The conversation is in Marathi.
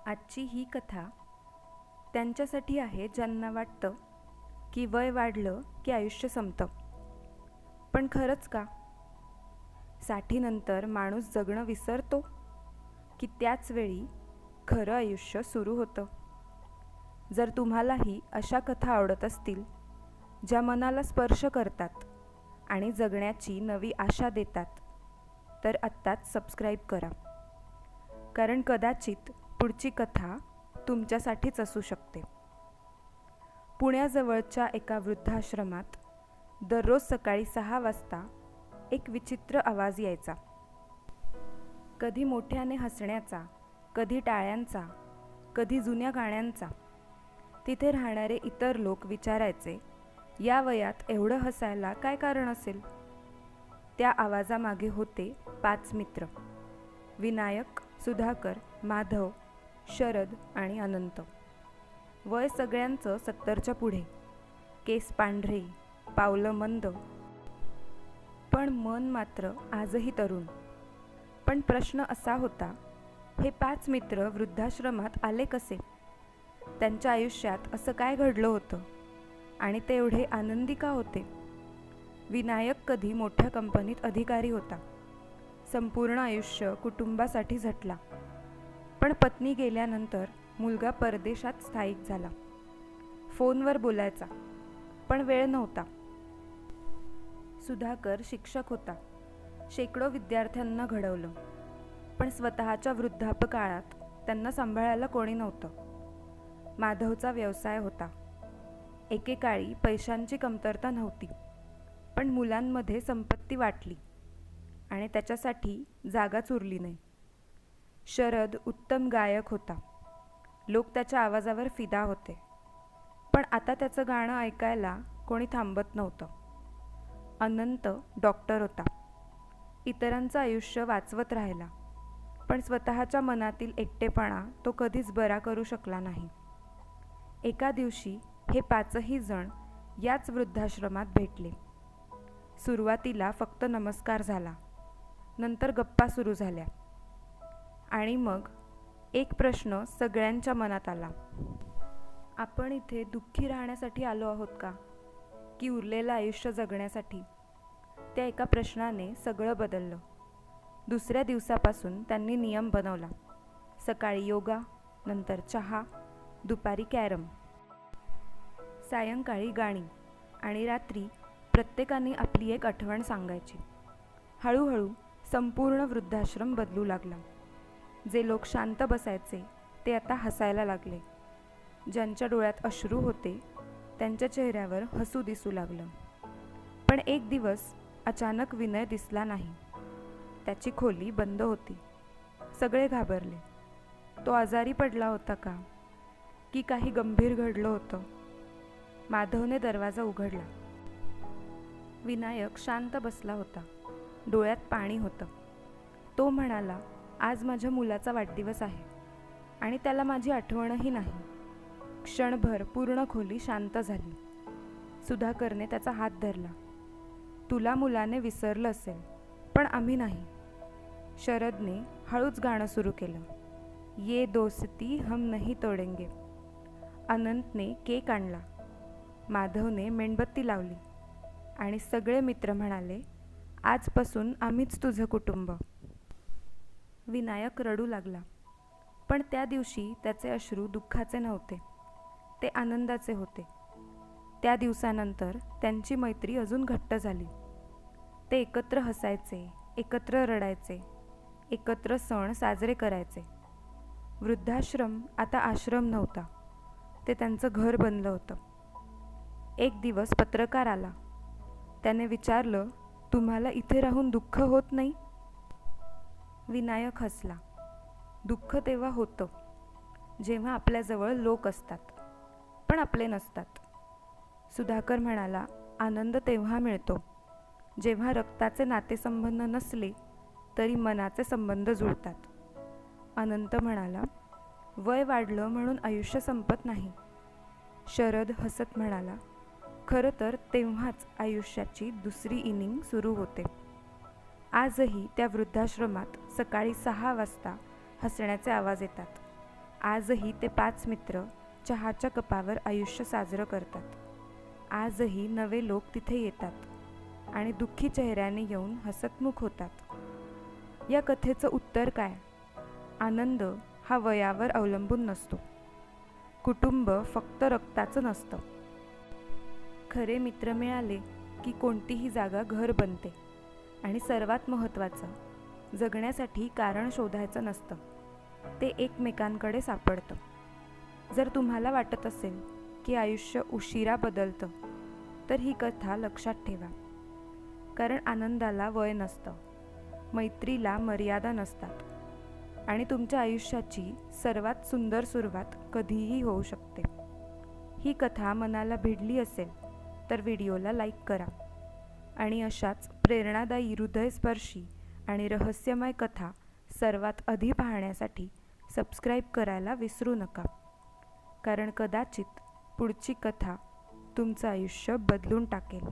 आजची ही कथा त्यांच्यासाठी आहे ज्यांना वाटतं की वय वाढलं की आयुष्य संपतं. पण खरंच का? 60नंतर माणूस जगणं विसरतो की त्याच वेळी खरं आयुष्य सुरू होतं? जर तुम्हालाही अशा कथा आवडत असतील ज्या मनाला स्पर्श करतात आणि जगण्याची नवी आशा देतात, तर आत्ताच सबस्क्राईब करा, कारण कदाचित पुढची कथा तुमच्यासाठीच असू शकते. पुण्याजवळच्या एका वृद्धाश्रमात दररोज सकाळी 6 वाजता एक विचित्र आवाज यायचा. कधी मोठ्याने हसण्याचा, कधी टाळ्यांचा, कधी जुन्या गाण्यांचा. तिथे राहणारे इतर लोक विचारायचे, या वयात एवढं हसायला काय कारण असेल? त्या आवाजामागे होते 5 मित्र: विनायक, सुधाकर, माधव, शरद आणि अनंत. वय सगळ्यांचं 70च्या पुढे, केस पांढरे, पावलं मंद, पण मन मात्र आजही तरुण. पण प्रश्न असा होता, हे 5 मित्र वृद्धाश्रमात आले कसे? त्यांच्या आयुष्यात असं काय घडलं होतं आणि ते एवढे आनंदी का होते? विनायक कधी मोठ्या कंपनीत अधिकारी होता. संपूर्ण आयुष्य कुटुंबासाठी झटला. पण पत्नी गेल्यानंतर मुलगा परदेशात स्थायिक झाला. फोनवर बोलायचा, पण वेळ नव्हता. सुधाकर शिक्षक होता. शेकडो विद्यार्थ्यांना घडवलं, पण स्वतःच्या वृद्धापकाळात त्यांना सांभाळायला कोणी नव्हतं. माधवचा व्यवसाय होता. एकेकाळी पैशांची कमतरता नव्हती, पण मुलांमध्ये संपत्ती वाटली आणि त्याच्यासाठी जागाच उरली नाही. शरद उत्तम गायक होता. लोक त्याच्या आवाजावर फिदा होते, पण आता त्याचं गाणं ऐकायला कोणी थांबत नव्हतं. अनंत डॉक्टर होता. इतरांचं आयुष्य वाचवत राहिला, पण स्वतःच्या मनातील एकटेपणा तो कधीच बरा करू शकला नाही. एका दिवशी हे 5ही जण याच वृद्धाश्रमात भेटले. सुरुवातीला फक्त नमस्कार झाला, नंतर गप्पा सुरू झाल्या आणि मग एक प्रश्न सगळ्यांच्या मनात आला: आपण इथे दुःखी राहण्यासाठी आलो आहोत का, की उरलेलं आयुष्य जगण्यासाठी? त्या एका प्रश्नाने सगळं बदललं. दुसऱ्या दिवसापासून त्यांनी नियम बनवला: सकाळी योगा, नंतर चहा, दुपारी कॅरम, सायंकाळी गाणी आणि रात्री प्रत्येकाने आपली एक आठवण सांगायची. हळूहळू संपूर्ण वृद्धाश्रम बदलू लागला. जे लोक शांत बसायचे ते आता हसायला लागले. ज्यांच्या डोळ्यात अश्रू होते त्यांच्या चेहऱ्यावर हसू दिसू लागलं. पण एक दिवस अचानक विनय दिसला नाही. त्याची खोली बंद होती. सगळे घाबरले. तो आजारी पडला होता का, की काही गंभीर घडलं होतं? माधवने दरवाजा उघडला. विनायक शांत बसला होता. डोळ्यात पाणी होतं. तो म्हणाला, आज माझ्या मुलाचा वाढदिवस आहे आणि त्याला माझी आठवणही नाही. क्षणभर पूर्ण खोली शांत झाली. सुधाकरने त्याचा हात धरला. तुला मुलाने विसरलं असेल, पण आम्ही नाही. शरदने हळूच गाणं सुरू केलं: ये दोस्ती हम नहीं तोडेंगे. अनंतने केक आणला. माधवने मेणबत्ती लावली आणि सगळे मित्र म्हणाले, आजपासून आम्हीच तुझं कुटुंब. विनायक रडू लागला, पण त्या दिवशी त्याचे अश्रू दुःखाचे नव्हते, ते आनंदाचे होते. त्या दिवसानंतर त्यांची मैत्री अजून घट्ट झाली. ते एकत्र हसायचे, एकत्र रडायचे, एकत्र सण साजरे करायचे. वृद्धाश्रम आता आश्रम नव्हता, ते त्यांचं घर बनलं होतं. एक दिवस पत्रकार आला. त्याने विचारलं, तुम्हाला इथे राहून दुःख होत नाही? विनायक हसला. दुःख तेव्हा होतं जेव्हा आपल्याजवळ लोक असतात, पण आपले नसतात. सुधाकर म्हणाला, आनंद तेव्हा मिळतो जेव्हा रक्ताचे नातेसंबंध नसले तरी मनाचे संबंध जुळतात. अनंत म्हणाला, वय वाढलं म्हणून आयुष्य संपत नाही. शरद हसत म्हणाला, खरं तर तेव्हाच आयुष्याची दुसरी इनिंग सुरू होते. आजही त्या वृद्धाश्रमात सकाळी 6 वाजता हसण्याचे आवाज येतात. आजही ते 5 मित्र चहाच्या कपावर आयुष्य साजरं करतात. आजही नवे लोक तिथे येतात आणि दुःखी चेहऱ्याने येऊन हसतमुख होतात. या कथेचं उत्तर काय? आनंद हा वयावर अवलंबून नसतो. कुटुंब फक्त रक्ताचं नसतं. खरे मित्र मिळाले की कोणतीही जागा घर बनते. आणि सर्वात महत्त्वाचं, जगण्यासाठी कारण शोधायचं नसतं, ते एकमेकांकडे सापडतं. जर तुम्हाला वाटत असेल की आयुष्य उशिरा बदलतं, तर ही कथा लक्षात ठेवा. कारण आनंदाला वय नसतं, मैत्रीला मर्यादा नसतात आणि तुमच्या आयुष्याची सर्वात सुंदर सुरुवात कधीही होऊ शकते. ही कथा मनाला भिडली असेल तर व्हिडिओला लाईक करा आणि अशाच प्रेरणादायी, हृदयस्पर्शी आणि रहस्यमय कथा सर्वात आधी पाहण्यासाठी सबस्क्राईब करायला विसरू नका. कारण कदाचित पुढची कथा तुमचं आयुष्य बदलून टाकेल.